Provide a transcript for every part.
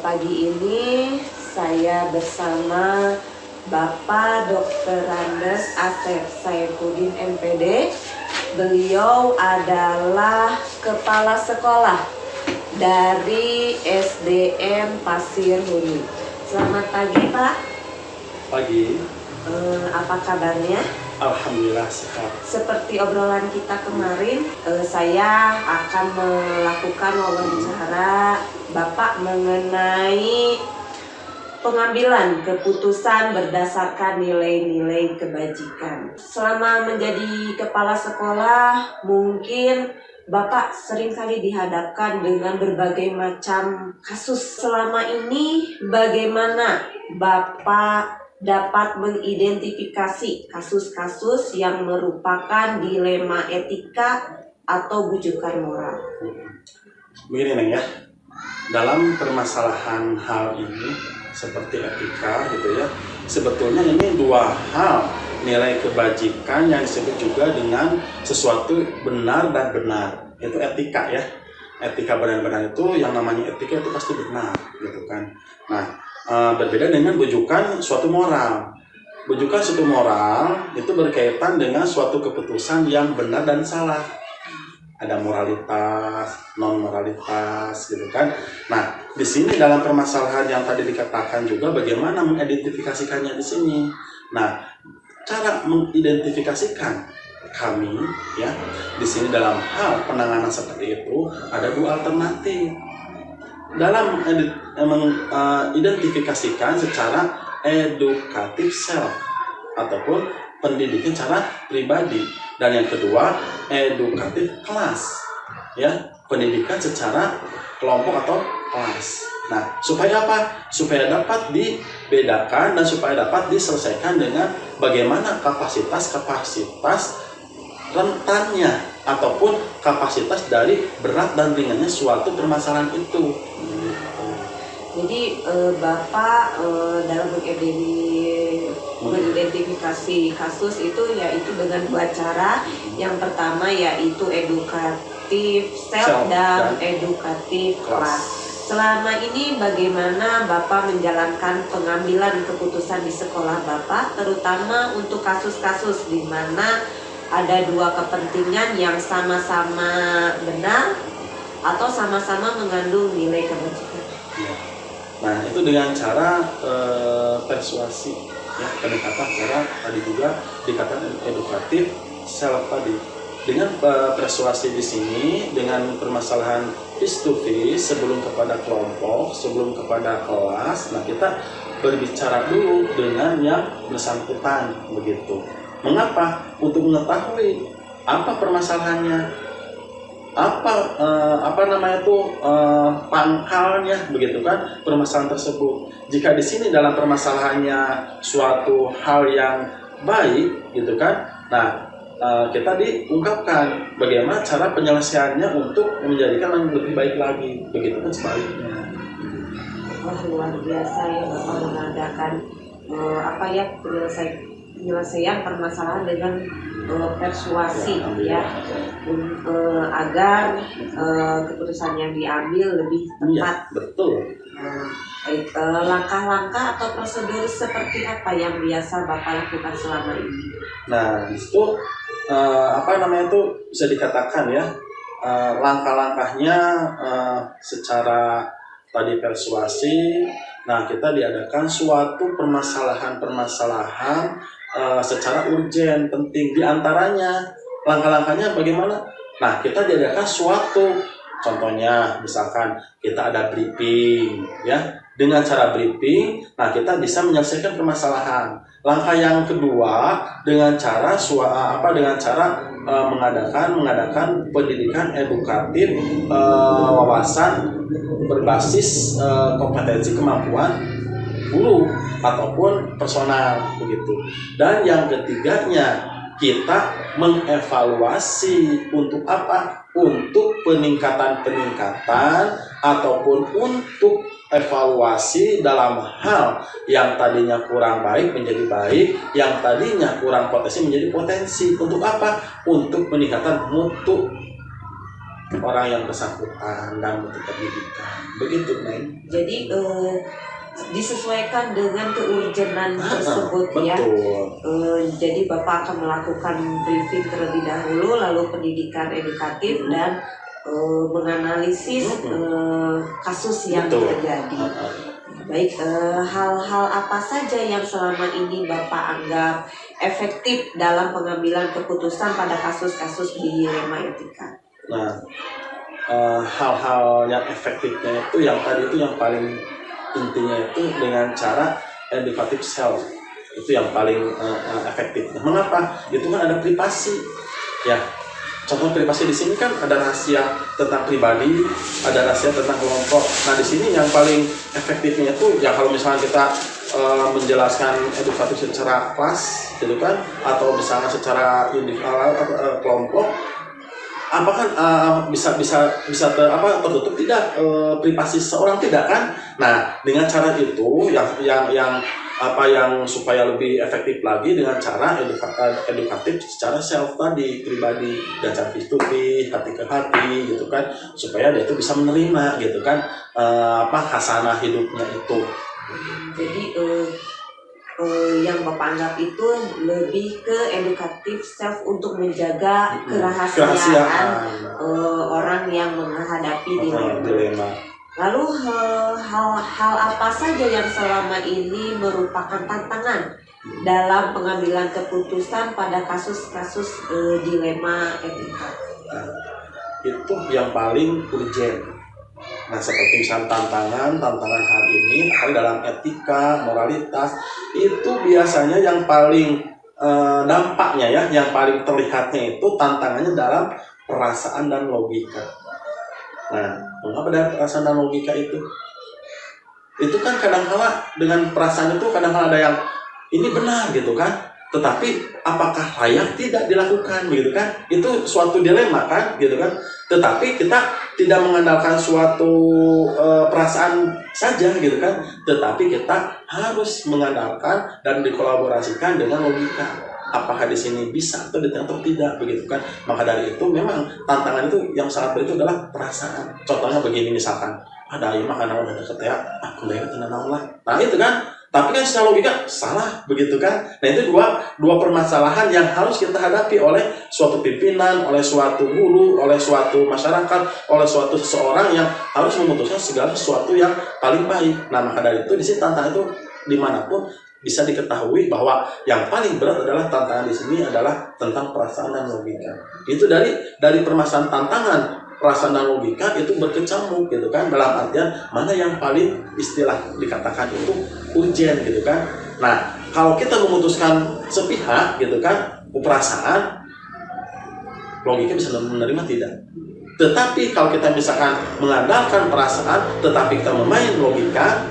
Pagi ini saya bersama Bapak Dr. Randes Asep Saifuddin MPD. Beliau adalah kepala sekolah dari SDN Pasir Huni. Selamat pagi, Pak. Pagi. Apa kabarnya? Alhamdulillah sehat. Seperti obrolan kita kemarin, saya akan melakukan wawancara Bapak mengenai pengambilan keputusan berdasarkan nilai-nilai kebajikan. Selama menjadi kepala sekolah, mungkin Bapak seringkali dihadapkan dengan berbagai macam kasus. Selama ini bagaimana Bapak dapat mengidentifikasi kasus-kasus yang merupakan dilema etika atau bujukan moral? Begini Neng ya, dalam permasalahan hal ini seperti etika gitu ya, sebetulnya ini dua hal, nilai kebajikan yang disebut juga dengan sesuatu benar dan benar, itu etika ya. Etika benar-benar itu, yang namanya etika itu pasti benar gitu kan. Nah, berbeda dengan bujukan suatu moral. Bujukan suatu moral itu berkaitan dengan suatu keputusan yang benar dan salah. Ada moralitas, non moralitas gitu kan. Nah, di sini dalam permasalahan yang tadi dikatakan juga bagaimana mengidentifikasikannya di sini. Nah, cara mengidentifikasikan kami ya di sini dalam hal penanganan seperti itu ada dua alternatif. Dalam mengidentifikasikan secara edukatif self ataupun pendidikan secara pribadi, dan yang kedua edukatif kelas ya, pendidikan secara kelompok atau kelas. Nah, supaya apa? Supaya dapat dibedakan dan supaya dapat diselesaikan dengan bagaimana kapasitas rentannya ataupun kapasitas dari berat dan ringannya suatu permasalahan itu. Jadi Bapak dalam mengidentifikasi kasus itu yaitu dengan dua cara. Yang pertama yaitu edukatif self dan edukatif kelas. Selama ini bagaimana Bapak menjalankan pengambilan keputusan di sekolah Bapak, terutama untuk kasus-kasus di mana ada dua kepentingan yang sama-sama benar atau sama-sama mengandung nilai kebajikan? Nah, itu dengan cara persuasi ya, pendekatan cara tadi juga dikatakan edukatif self tadi. Dengan persuasi di sini dengan permasalahan face to face sebelum kepada kelompok, sebelum kepada kelas. Nah, kita berbicara dulu dengan yang bersangkutan begitu. Mengapa? Untuk mengetahui apa permasalahannya, pangkalnya begitu kan permasalahan tersebut. Jika di sini dalam permasalahannya suatu hal yang baik gitu kan, nah kita diungkapkan bagaimana cara penyelesaiannya untuk menjadikan yang lebih baik lagi, begitu kan sebaliknya. Wah, luar biasa ya Bapak mengadakan penyelesaian permasalahan dengan persuasi ya, agar keputusan yang diambil lebih tepat. Iya, betul. Langkah-langkah atau prosedur seperti apa yang biasa Bapak lakukan selama ini? Nah, itu bisa dikatakan ya, langkah-langkahnya secara tadi persuasi. Nah, kita diadakan suatu permasalahan secara urgen, penting. Di antaranya langkah-langkahnya bagaimana? Nah, kita diadakan suatu, contohnya misalkan kita ada briefing ya. Dengan cara briefing, nah kita bisa menyelesaikan permasalahan. Langkah yang kedua dengan cara mengadakan pendidikan edukatif, wawasan berbasis kompetensi kemampuan guru ataupun personal begitu. Dan yang ketiganya kita mengevaluasi untuk apa? Untuk peningkatan ataupun untuk evaluasi dalam hal yang tadinya kurang baik menjadi baik, yang tadinya kurang potensi menjadi potensi. Untuk apa? Untuk peningkatan mutu orang yang bersangkutan dan butuh pendidikan. Begitu, Neng. Jadi disesuaikan dengan keurgenan tersebut ya. Jadi Bapak akan melakukan briefing terlebih dahulu, lalu pendidikan edukatif dan menganalisis kasus yang terjadi. Baik, hal-hal apa saja yang selama ini Bapak anggap efektif dalam pengambilan keputusan pada kasus-kasus dilema etika? Nah, hal-hal yang efektifnya itu yang tadi itu yang paling intinya itu dengan cara educative self, itu yang paling efektif. Mengapa? Itu kan ada privasi, ya. Contoh privasi di sini kan ada rahasia tentang pribadi, ada rahasia tentang kelompok. Nah di sini yang paling efektifnya itu ya kalau misalnya kita menjelaskan edukatif secara kelas, gitu kan, atau misalnya secara individual kelompok, apakah bisa tertutup tidak privasi seseorang, tidak kan? Nah dengan cara itu yang supaya lebih efektif lagi dengan cara edukatif secara self tadi, pribadi, dan secara face hati ke hati gitu kan, supaya dia itu bisa menerima gitu kan hasanah hidupnya itu. Jadi yang Bapak anggap itu lebih ke edukatif self untuk menjaga kerahasiaan orang yang menghadapi dilema. Lalu hal apa saja yang selama ini merupakan tantangan dalam pengambilan keputusan pada kasus-kasus dilema etika? Itu yang paling urgent. Nah seperti misalnya tantangan hari ini dalam etika, moralitas, itu biasanya yang paling dampaknya ya, yang paling terlihatnya itu tantangannya dalam perasaan dan logika. Nah, mengapa dari perasaan dan logika itu? Itu kan kadang-kala dengan perasaan itu kadang-kala ada yang ini benar gitu kan, tetapi apakah layak tidak dilakukan gitu kan? Itu suatu dilema kan gitu kan. Tetapi kita tidak mengandalkan suatu perasaan saja gitu kan, tetapi kita harus mengandalkan dan dikolaborasikan dengan logika. Apakah di sini bisa atau tidak begitu kan? Maka dari itu memang tantangan itu yang sangat berat itu adalah perasaan. Contohnya begini misalkan, ada ayo makanan udah deket ya, aku bayar tenang lah. Nah itu kan, tapi kan secara logika salah begitu kan? Nah itu dua permasalahan yang harus kita hadapi oleh suatu pimpinan, oleh suatu guru, oleh suatu masyarakat, oleh suatu seseorang yang harus memutuskan segala sesuatu yang paling baik. Nah maka dari itu di sini tantangan itu dimanapun bisa diketahui bahwa yang paling berat adalah tantangan di sini adalah tentang perasaan dan logika. Itu dari permasalahan tantangan perasaan dan logika itu berkecamuk gitu kan, dalam artian mana yang paling istilah dikatakan itu urgent gitu kan. Nah kalau kita memutuskan sepihak gitu kan perasaan, logika bisa menerima tidak. Tetapi kalau kita misalkan mengandalkan perasaan, tetapi kita memain logika,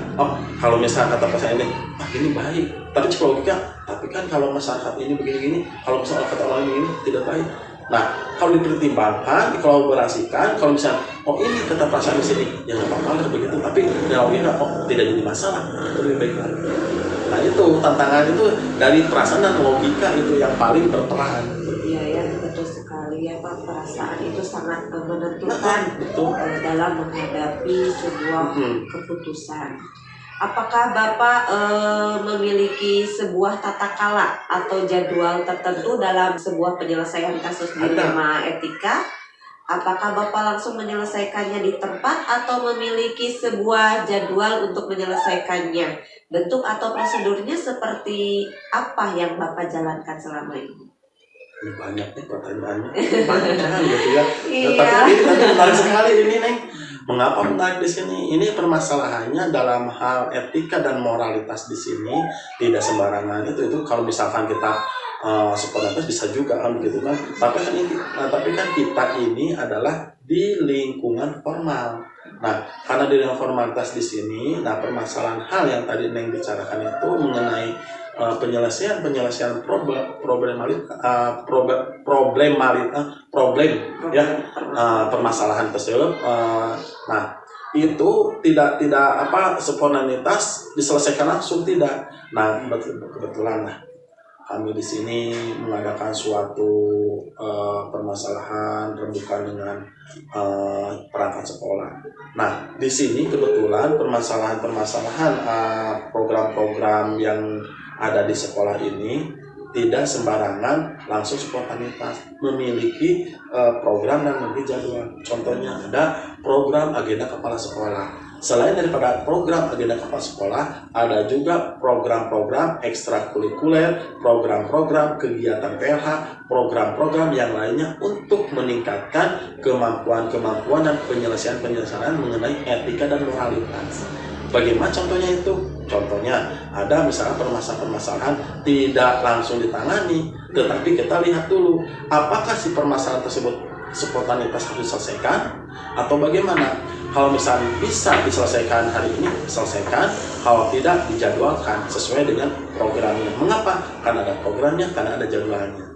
kalau misalkan kata perasaan ini baik, tapi cek logika, tapi kan kalau masyarakat ini begini-gini, kalau misalkan kata orang ini tidak baik. Nah, kalau dipertimbangkan, dikolaborasikan, kalau misalnya, ini kata perasaan di sini, ya nggak apa-apa begitu, tapi logika, tidak jadi masalah, itu lebih baik lagi. Nah itu tantangan itu dari perasaan dan logika itu yang paling berperan. Ya Pak, perasaan itu sangat menentukan dalam menghadapi sebuah keputusan. Apakah Bapak memiliki sebuah tata kala atau jadwal tertentu dalam sebuah penyelesaian kasus dilema etika? Apakah Bapak langsung menyelesaikannya di tempat atau memiliki sebuah jadwal untuk menyelesaikannya? Bentuk atau prosedurnya seperti apa yang Bapak jalankan selama ini? Banyak nih pertanyaannya, panjang gitu ya. Tapi ini menarik sekali ini, Neng. Mengapa menarik di sini? Ini permasalahannya dalam hal etika dan moralitas di sini tidak sembarangan. Itu kalau misalkan kita spontanitas bisa juga kan begitu kan. Tapi kan kita ini adalah di lingkungan formal. Nah, karena di lingkungan formalitas di sini, permasalahan hal yang tadi Neng bicarakan itu mengenai penyelesaian permasalahan tersebut. Nah itu tidak spontanitas diselesaikan langsung, tidak. Nah kebetulan kami di sini mengadakan suatu permasalahan rembukan dengan perangkat sekolah. Nah, di sini kebetulan permasalahan-permasalahan program-program yang ada di sekolah ini tidak sembarangan langsung spontanitas, memiliki program dan memiliki jadwal. Contohnya ada program agenda kepala sekolah. Selain daripada program agenda kepala sekolah, ada juga program-program ekstrakurikuler, program-program kegiatan PLH, program-program yang lainnya untuk meningkatkan kemampuan-kemampuan dan penyelesaian-penyelesaian mengenai etika dan moralitas. Bagaimana contohnya itu? Contohnya ada misalnya permasalahan-permasalahan tidak langsung ditangani, tetapi kita lihat dulu apakah si permasalahan tersebut spontanitas harus diselesaikan atau bagaimana. Kalau misalnya bisa diselesaikan hari ini, selesaikan. Kalau tidak, dijadwalkan sesuai dengan programnya. Mengapa? Karena ada programnya, karena ada jadwalnya.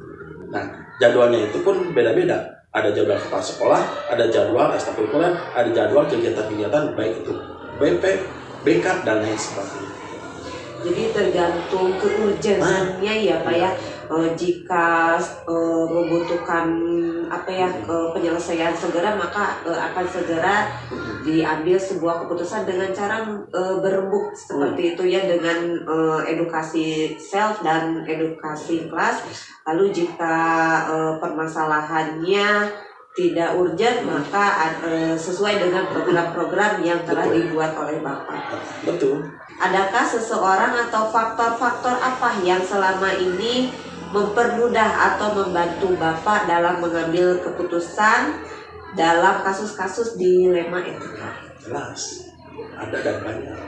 Nah, jadwalnya itu pun beda-beda. Ada jadwal kepala sekolah, ada jadwal ekstrakurikuler, ada jadwal kegiatan-kegiatan baik itu BP, BK, dan lain sebagainya. Jadi tergantung keurgenannya ya Pak ya. Jika membutuhkan penyelesaian segera, maka akan segera diambil sebuah keputusan dengan cara berembuk seperti itu ya, dengan edukasi self dan edukasi kelas. Lalu jika permasalahannya tidak urgent, maka sesuai dengan program-program yang telah dibuat oleh Bapak. Betul. Adakah seseorang atau faktor-faktor apa yang selama ini mempermudah atau membantu Bapak dalam mengambil keputusan dalam kasus-kasus dilema etika? Jelas, ada dan banyak.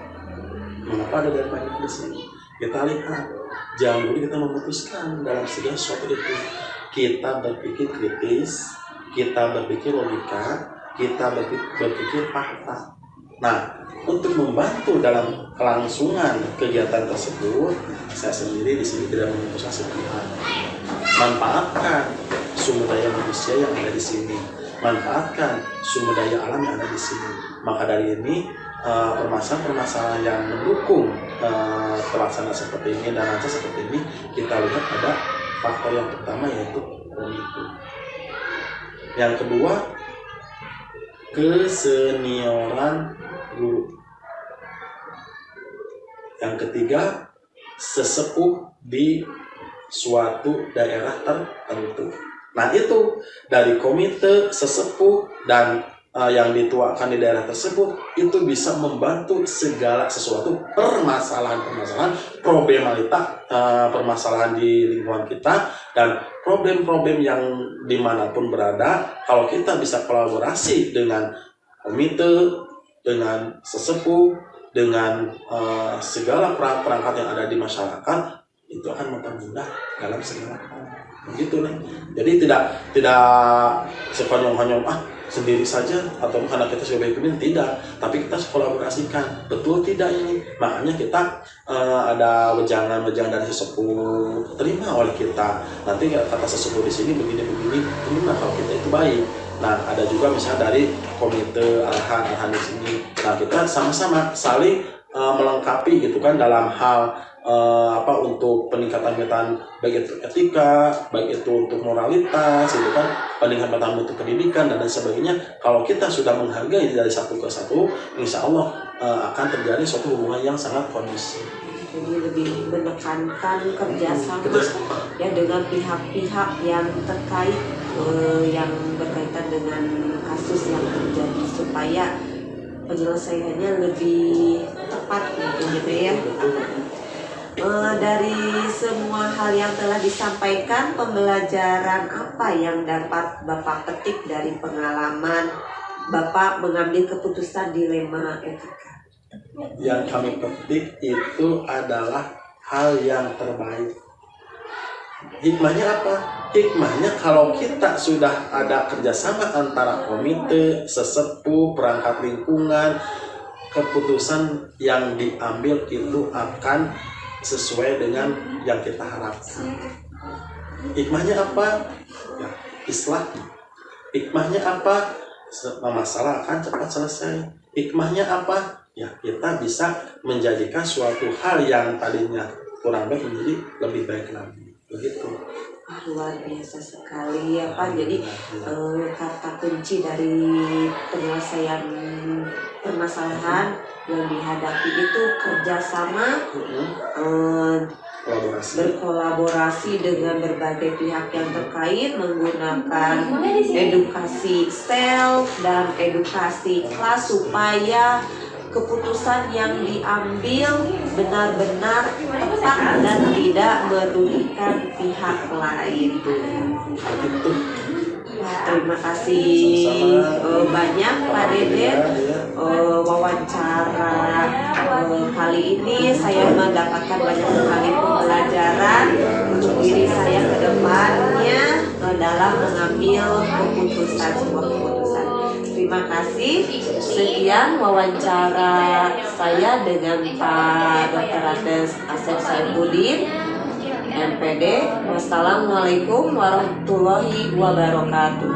Mengapa ada dan banyak di sini? Kita lihat, jangan dulu kita memutuskan dalam segala sesuatu itu. Kita berpikir kritis, kita berpikir logika, kita berpikir fakta. Nah, untuk membantu dalam kelangsungan kegiatan tersebut, saya sendiri di sini tidak memutuskan sepihak. Manfaatkan sumber daya manusia yang ada di sini, manfaatkan sumber daya alam yang ada di sini. Maka dari ini permasalahan-permasalahan yang mendukung pelaksanaan seperti ini dan rancang seperti ini, kita lihat ada faktor yang pertama yaitu komitmen. Yang kedua, kesenioran guru. Yang ketiga, sesepuh di suatu daerah tertentu. Nah, itu dari komite, sesepuh, dan yang dituakan di daerah tersebut itu bisa membantu segala sesuatu permasalahan-permasalahan, permasalahan di lingkungan kita, dan problem-problem yang dimanapun berada. Kalau kita bisa kolaborasi dengan komite, dengan sesepuh, dengan segala perangkat yang ada di masyarakat, itu akan mempermudah dalam segala hal. Begitu nih. Jadi tidak sekonyong-konyong sendiri saja atau karena kita sebagai pemimpin, tidak, tapi kita kolaborasikan. Betul tidak ini? Makanya kita ada wejangan dari sesepuh, terima oleh kita. Nanti kata sesepuh di sini begini, terima kalau kita itu baik. Nah, ada juga misalnya dari komite arahan di sini. Nah, kita sama-sama saling melengkapi gitu kan dalam hal untuk peningkatan baik itu etika, baik itu untuk moralitas, gitu kan, peningkatan untuk pendidikan dan lain sebagainya. Kalau kita sudah menghargai dari satu ke satu, insya Allah akan terjadi suatu hubungan yang sangat kondusif. Jadi lebih menekankan kerjasama ya dengan pihak-pihak yang terkait yang berkaitan dengan kasus yang terjadi supaya penyelesaiannya lebih tepat gitu ya. Dari semua hal yang telah disampaikan, pembelajaran apa yang dapat Bapak petik dari pengalaman Bapak mengambil keputusan dilema etika? Yang kami petik itu adalah hal yang terbaik. Hikmahnya apa? Hikmahnya kalau kita sudah ada kerjasama antara komite, sesepuh, perangkat lingkungan, keputusan yang diambil itu akan sesuai dengan yang kita harapkan. Hikmahnya apa? Ya, islah. Hikmahnya apa? Masalah akan cepat selesai. Hikmahnya apa? Ya, kita bisa menjadikan suatu hal yang tadinya kurang baik menjadi lebih baik lagi. begitu. Luar biasa sekali ya Pak. Jadi kata kunci dari penyelesaian permasalahan yang dihadapi itu kerjasama, berkolaborasi dengan berbagai pihak yang terkait, menggunakan edukasi self dan edukasi kelas supaya keputusan yang diambil benar-benar tepat dan tidak merugikan pihak lain. Terima kasih banyak Pak Deden. Wawancara kali ini saya mendapatkan banyak sekali pembelajaran untuk diri saya ke depannya dalam mengambil sebuah keputusan. Terima kasih. Sekian wawancara saya dengan Pak Dr. Andes Asep Saifuddin, MPD. Wassalamualaikum warahmatullahi wabarakatuh.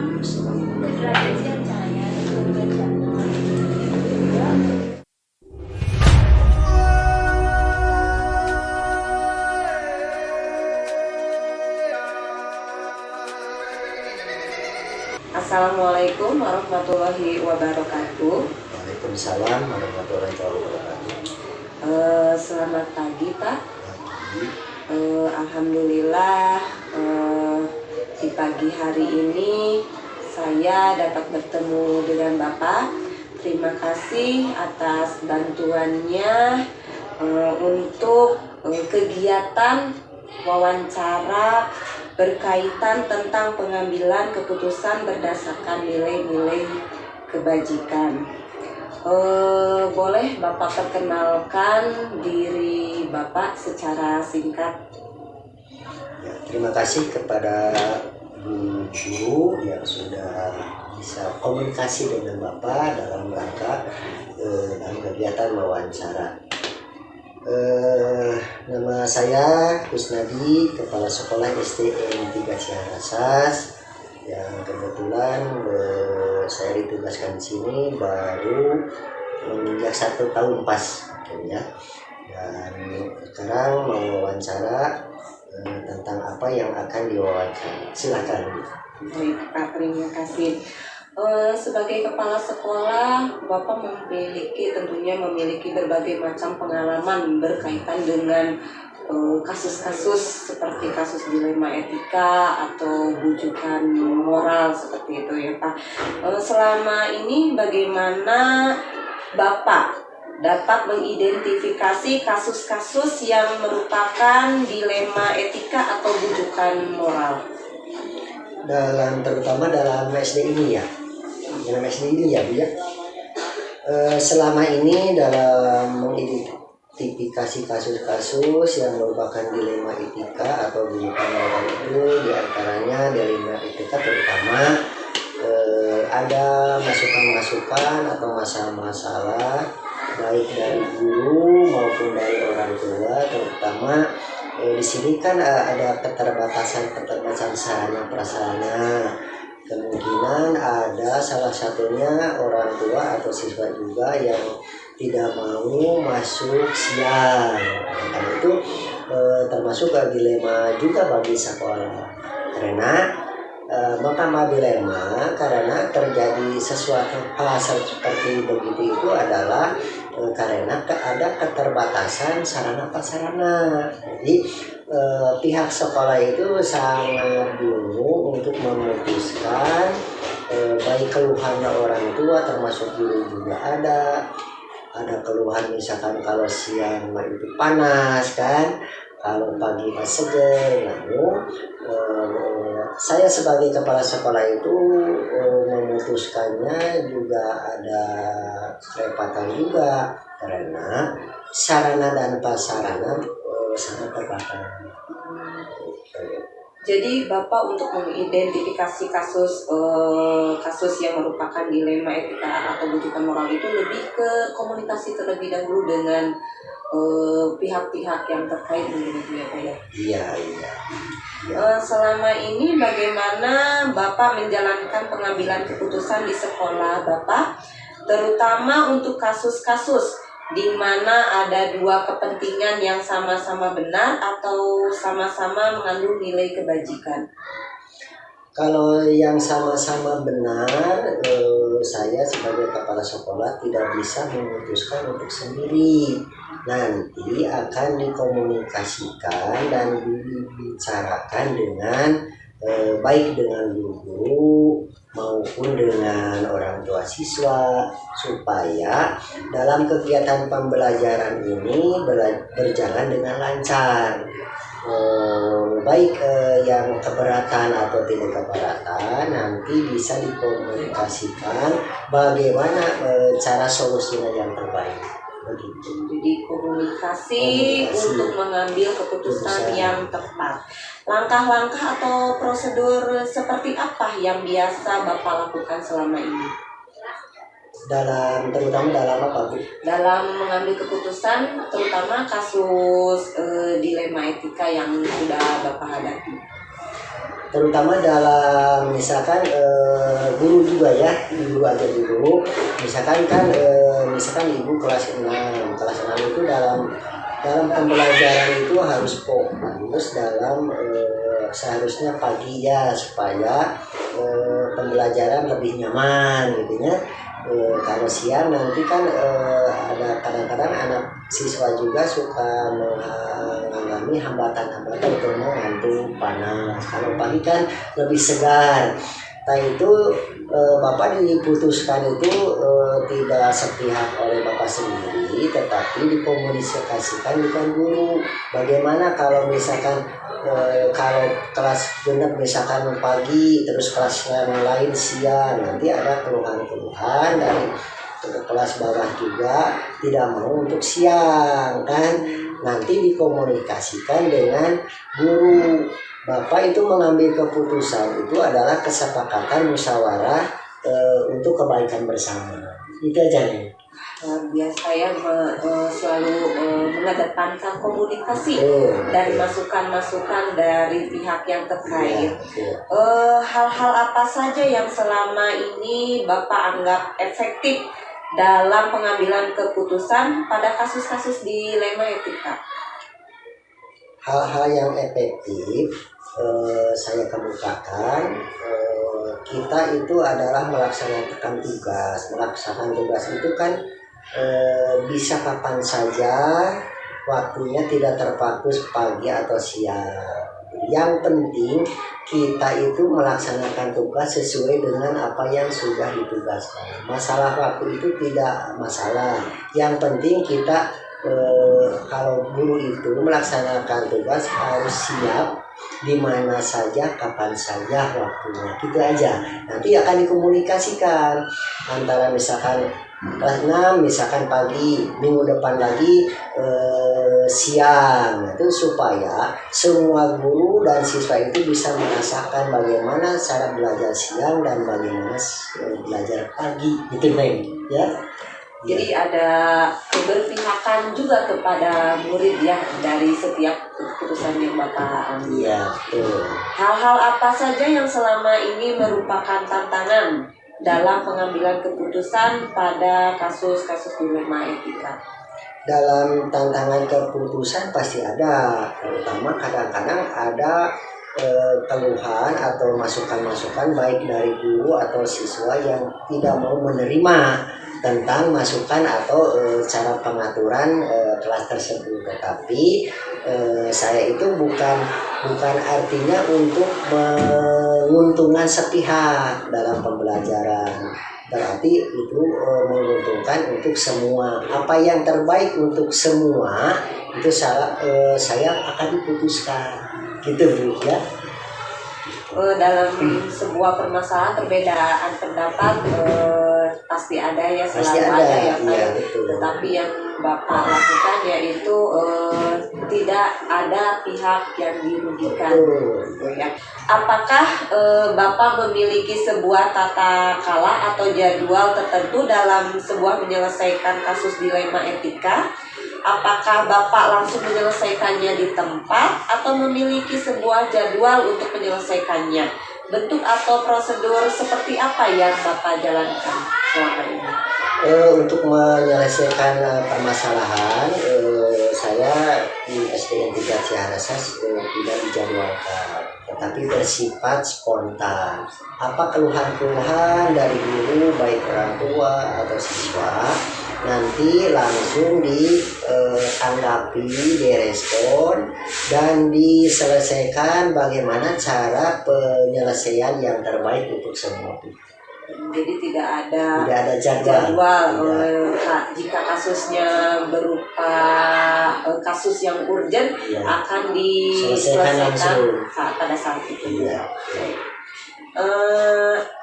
Assalamualaikum warahmatullahi wabarakatuh. Waalaikumsalam warahmatullahi wabarakatuh. Selamat pagi Pak. Alhamdulillah di pagi hari ini saya dapat bertemu dengan Bapak. Terima kasih atas bantuannya untuk kegiatan wawancara berkaitan tentang pengambilan keputusan berdasarkan nilai-nilai kebajikan. Boleh Bapak perkenalkan diri Bapak secara singkat? Ya, terima kasih kepada Bu Guru yang sudah bisa komunikasi dengan Bapak dalam rangka dalam kegiatan wawancara. Nama saya Kusnadi, Kepala Sekolah SDN 3 Ciharasas, yang kebetulan saya ditugaskan di sini baru menginjak 1 tahun pas, ya. Dan sekarang mau wawancara tentang apa yang akan diwawancara. Silakan. Baik Pak, terima kasih. Sebagai kepala sekolah, Bapak tentunya memiliki berbagai macam pengalaman berkaitan dengan kasus-kasus seperti kasus dilema etika atau bujukan moral seperti itu ya Pak. Selama ini bagaimana Bapak dapat mengidentifikasi kasus-kasus yang merupakan dilema etika atau bujukan moral? Terutama dalam SD ini ya. Dalam SD ini ya Bu ya. Selama ini dalam mengidentifikasi kasus-kasus yang merupakan dilema etika atau bujukan moral itu, diantaranya dilema etika terutama ada masukan-masukan atau masalah-masalah baik dari guru maupun dari orang tua, terutama di sini kan ada keterbatasan sarana prasarana. Kemungkinan ada salah satunya orang tua atau siswa juga yang tidak mau masuk siang. Karena itu termasuk dilema juga bagi sekolah. Karena mengapa dilema? Karena terjadi sesuatu hal seperti begitu itu adalah karena ada keterbatasan sarana prasarana. Jadi pihak sekolah itu sangat bingung untuk memutuskan, baik keluhan orang tua termasuk guru juga ada keluhan misalkan kalau siang itu panas kan, kalau pagi seger. Namun saya sebagai kepala sekolah itu memutuskannya juga ada kerepatan juga karena sarana dan prasarana sangat terbatas. Jadi Bapak untuk mengidentifikasi kasus yang merupakan dilema etika atau bujukan moral itu lebih ke komunikasi terlebih dahulu dengan pihak-pihak yang terkait begitu ya Pak ya? Iya. Selama ini bagaimana Bapak menjalankan pengambilan keputusan di sekolah Bapak, terutama untuk kasus-kasus di mana ada dua kepentingan yang sama-sama benar atau sama-sama mengandung nilai kebajikan? Kalau yang sama-sama benar, saya sebagai kepala sekolah tidak bisa memutuskan untuk sendiri. Nanti akan dikomunikasikan dan dibicarakan dengan baik dengan guru maupun dengan orang tua siswa, supaya dalam kegiatan pembelajaran ini berjalan dengan lancar. Baik yang keberatan atau tidak keberatan nanti bisa dikomunikasikan bagaimana cara solusinya yang terbaik. Begitu. Jadi komunikasi untuk mengambil keputusan yang tepat. Langkah-langkah atau prosedur seperti apa yang biasa Bapak lakukan selama ini? Terutama dalam apa, Bu? Dalam mengambil keputusan, terutama kasus dilema etika yang sudah Bapak hadapi. Terutama dalam misalkan guru juga ya, guru aja dulu. Misalkan ibu kelas 6 itu dalam pembelajaran itu harus fokus dalam seharusnya pagi ya, supaya pembelajaran lebih nyaman gitu ya. Kalau siang nanti kan ada kadang-kadang anak siswa juga suka mengalami hambatan-hambatan untuk ngantuk, panas. Kalau pagi kan lebih segar. Nah itu Bapak diputuskan itu tidak sepihak oleh Bapak sendiri, tetapi dikomunikasikan dengan guru. Bagaimana kalau misalkan kalau kelas genap misalkan pagi terus kelas yang lain siang, nanti ada keluhan-keluhan dari kelas bawah juga tidak mau untuk siang kan, nanti dikomunikasikan dengan guru. Bapak itu mengambil keputusan itu adalah kesepakatan musyawarah untuk kebaikan bersama. Itu aja nih. Biasa ya selalu mengedepankan komunikasi dan masukan-masukan dari pihak yang terkait. Hal-hal apa saja yang selama ini Bapak anggap efektif dalam pengambilan keputusan pada kasus-kasus dilema etika? Hal-hal yang efektif saya kemukakan, kita itu adalah melaksanakan tugas. Melaksanakan tugas itu kan bisa kapan saja, waktunya tidak terpaku pagi atau siang. Yang penting kita itu melaksanakan tugas sesuai dengan apa yang sudah ditugaskan. Masalah waktu itu tidak masalah. Yang penting kita kalau guru itu melaksanakan tugas harus siap di mana saja, kapan saja waktunya. Gitu aja. Nanti akan dikomunikasikan antara misalkan kelas 6 misalkan pagi, minggu depan lagi siang. Itu supaya semua guru dan siswa itu bisa merasakan bagaimana cara belajar siang dan bagaimana belajar pagi. Gitu Neng, ya. Jadi ada keberpihakan juga kepada murid ya dari setiap keputusan yang Bapak ambil. Iya, betul. Hal-hal apa saja yang selama ini merupakan tantangan dalam pengambilan keputusan pada kasus-kasus dilema etika? Dalam tantangan keputusan pasti ada, terutama kadang-kadang ada keluhan atau masukan-masukan baik dari guru atau siswa yang tidak mau menerima tentang masukan atau cara pengaturan kelas tersebut. Tetapi saya itu bukan artinya untuk menguntungkan sepihak dalam pembelajaran. Berarti itu menguntungkan untuk semua. Apa yang terbaik untuk semua itu saya akan diputuskan. Gitu Bu ya. Dalam sebuah permasalahan perbedaan pendapat pasti ada ya, selalu ada ya Pak. Iya, betul. Tetapi yang Bapak lakukan yaitu tidak ada pihak yang dirugikan. Ya. Apakah Bapak memiliki sebuah tata kala atau jadwal tertentu dalam sebuah menyelesaikan kasus dilema etika? Apakah Bapak langsung menyelesaikannya di tempat atau memiliki sebuah jadwal untuk menyelesaikannya? Bentuk atau prosedur seperti apa yang Bapak jalankan selama ini? Untuk menyelesaikan permasalahan, saya di SDN 3 Ciharasas tidak dijadwalkan, tetapi bersifat spontan. Apa keluhan-keluhan dari guru, baik orang tua atau siswa, nanti langsung ditanggapi, direspon, dan diselesaikan bagaimana cara penyelesaian yang terbaik untuk semua pihak. Jadi tidak ada jadwal. Jika kasusnya berupa kasus yang urgent akan diselesaikan pada saat itu.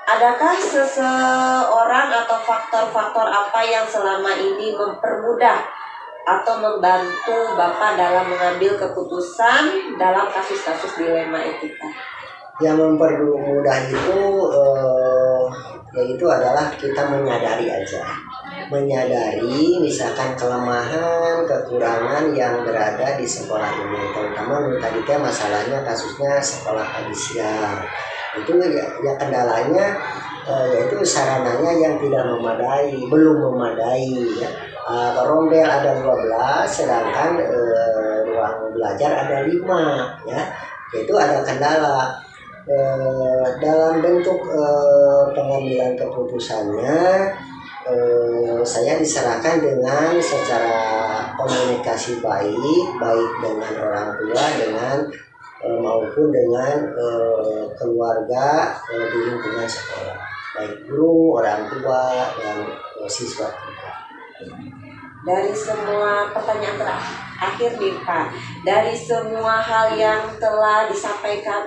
Adakah seseorang atau faktor-faktor apa yang selama ini mempermudah atau membantu Bapak dalam mengambil keputusan dalam kasus-kasus dilema etika? Yang mempermudah itu yaitu adalah kita menyadari misalkan kelemahan, kekurangan yang berada di sekolah ini, terutama tadi masalahnya kasusnya sekolah pagi siang. Itu ya kendalanya yaitu sarananya yang belum memadai ya. Rondel ada 12 sedangkan ruang belajar ada 5 ya. Itu ada kendala. Dalam bentuk pengambilan keputusannya, saya diserahkan dengan secara komunikasi baik dengan orang tua maupun dengan keluarga di lingkungan sekolah, baik guru, orang tua, dan siswa. Dari semua pertanyaan terakhir nih Pak, dari semua hal yang telah disampaikan,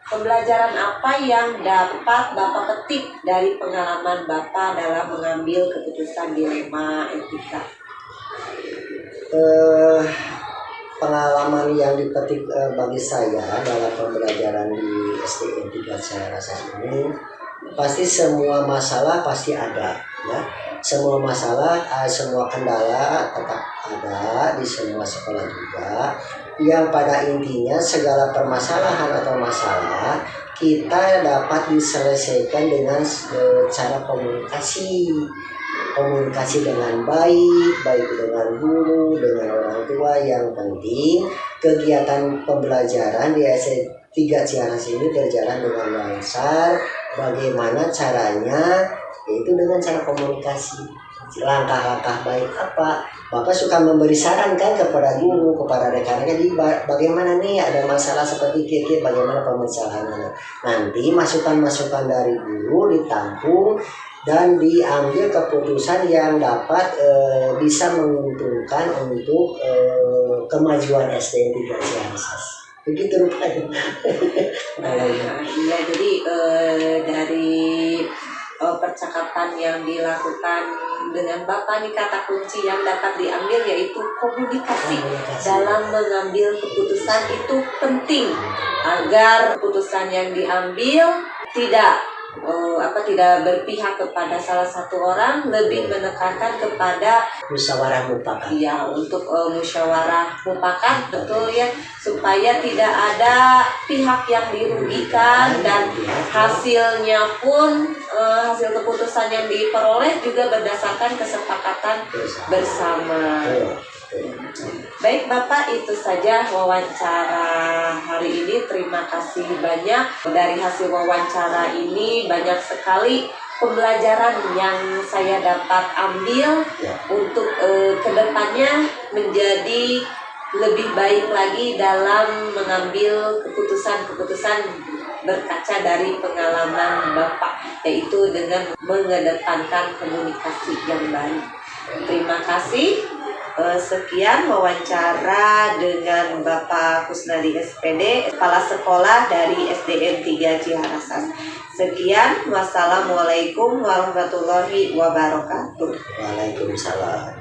pembelajaran apa yang dapat Bapak petik dari pengalaman Bapak dalam mengambil keputusan dilema etika? Pengalaman yang dipetik bagi saya dalam pembelajaran di SDN 3 Ciharasas ini, pasti semua masalah pasti ada ya. Semua masalah, semua kendala tetap ada di semua sekolah juga. Yang pada intinya segala permasalahan atau masalah kita dapat diselesaikan dengan cara komunikasi dengan baik dengan guru, dengan orang tua. Yang penting kegiatan pembelajaran di SDN 3 Ciharasas ini berjalan dengan lancar. Bagaimana caranya? Yaitu dengan cara komunikasi. Langkah-langkah baik apa? Bapak suka memberi saran kan kepada guru, kepada rekan-rekan, jadi bagaimana nih ada masalah seperti ini, bagaimana pemecahannya. Nanti masukan-masukan dari guru ditampung dan diambil keputusan yang dapat bisa menguntungkan untuk kemajuan SDN 3 Ciharasas. Begitu rupanya. Iya, jadi dari percakapan yang dilakukan dengan Bapak nih, kata kunci yang dapat diambil yaitu komunikasi. Dalam mengambil keputusan itu penting agar keputusan yang diambil tidak berpihak kepada salah satu orang, lebih menekankan kepada musyawarah mufakat. Iya, untuk musyawarah mufakat, betul ya, supaya tidak ada pihak yang dirugikan dan hasilnya pun hasil keputusan yang diperoleh juga berdasarkan kesepakatan bersama. Baik Bapak, itu saja wawancara hari ini. Terima kasih banyak. Dari hasil wawancara ini banyak sekali pembelajaran yang saya dapat ambil untuk kedepannya menjadi lebih baik lagi dalam mengambil keputusan-keputusan berkaca dari pengalaman Bapak, yaitu dengan mengedepankan komunikasi yang baik. Terima kasih. Sekian wawancara dengan Bapak Kusnadi SPD, Kepala Sekolah dari SDN 3 Ciharasas. Sekian, wassalamualaikum warahmatullahi wabarakatuh. Waalaikumsalam.